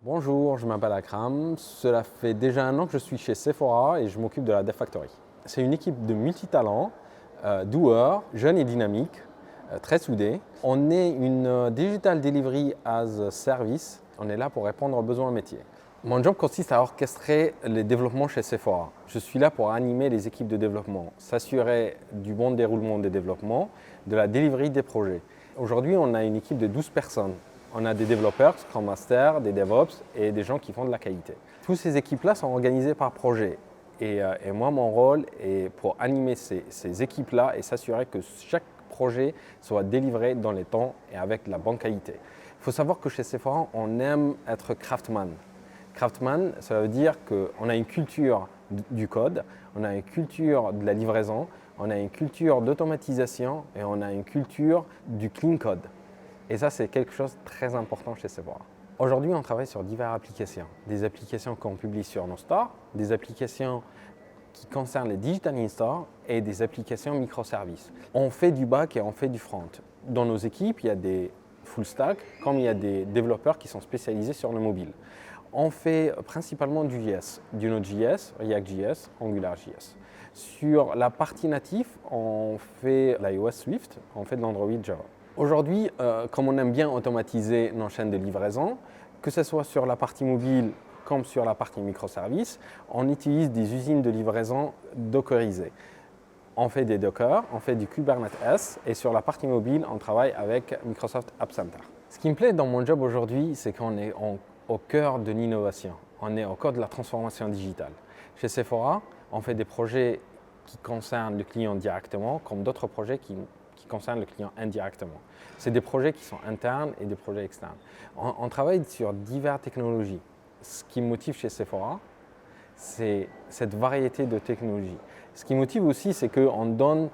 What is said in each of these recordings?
Bonjour, je m'appelle Akram. Cela fait déjà 1 an que je suis chez Sephora et je m'occupe de la Dev Factory. C'est une équipe de multitalents, doueurs, jeunes et dynamiques, très soudés. On est une Digital Delivery as a Service. On est là pour répondre aux besoins métiers. Mon job consiste à orchestrer les développements chez Sephora. Je suis là pour animer les équipes de développement, s'assurer du bon déroulement des développements, de la delivery des projets. Aujourd'hui, on a une équipe de 12 personnes. On a des développeurs, Scrum Master, des DevOps et des gens qui font de la qualité. Toutes ces équipes-là sont organisées par projet. Et moi, mon rôle est pour animer ces équipes-là et s'assurer que chaque projet soit délivré dans les temps et avec la bonne qualité. Il faut savoir que chez Sephora, on aime être craftsman. Craftsman, ça veut dire qu'on a une culture du code, on a une culture de la livraison, on a une culture d'automatisation et on a une culture du clean code. Et ça, c'est quelque chose de très important chez Sephora. Aujourd'hui, on travaille sur diverses applications. Des applications qu'on publie sur nos stores, des applications qui concernent les Digital In-Store et des applications microservices. On fait du back et on fait du front. Dans nos équipes, il y a des full stack, comme il y a des développeurs qui sont spécialisés sur le mobile. On fait principalement du JS, du Node.js, React.js, AngularJS. Sur la partie native, on fait l'iOS Swift, on fait de l'Android Java. Aujourd'hui, comme on aime bien automatiser nos chaînes de livraison, que ce soit sur la partie mobile comme sur la partie microservices, on utilise des usines de livraison dockerisées. On fait des Docker, on fait du Kubernetes et sur la partie mobile, on travaille avec Microsoft App Center. Ce qui me plaît dans mon job aujourd'hui, c'est qu'on est au cœur de l'innovation. On est au cœur de la transformation digitale. Chez Sephora, on fait des projets qui concernent le client directement, comme d'autres projets qui concernent le client indirectement. C'est des projets qui sont internes et des projets externes. On travaille sur diverses technologies. Ce qui me motive chez Sephora, c'est cette variété de technologies. Ce qui motive aussi, c'est qu'on donne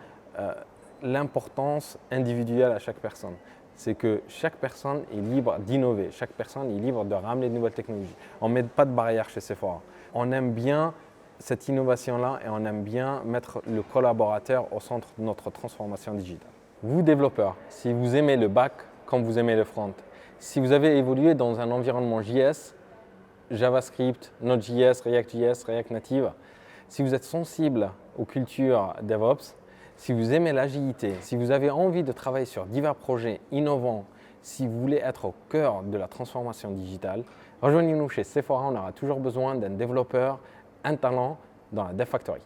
l'importance individuelle à chaque personne. C'est que chaque personne est libre d'innover, chaque personne est libre de ramener de nouvelles technologies. On ne met pas de barrière chez Sephora. On aime bien cette innovation-là et on aime bien mettre le collaborateur au centre de notre transformation digitale. Vous, développeurs, si vous aimez le back comme vous aimez le front, si vous avez évolué dans un environnement JS, JavaScript, Node.js, React.js, React Native, si vous êtes sensible aux cultures DevOps, si vous aimez l'agilité, si vous avez envie de travailler sur divers projets innovants, si vous voulez être au cœur de la transformation digitale, rejoignez-nous chez Sephora, on aura toujours besoin d'un développeur, un talent dans la Dev Factory.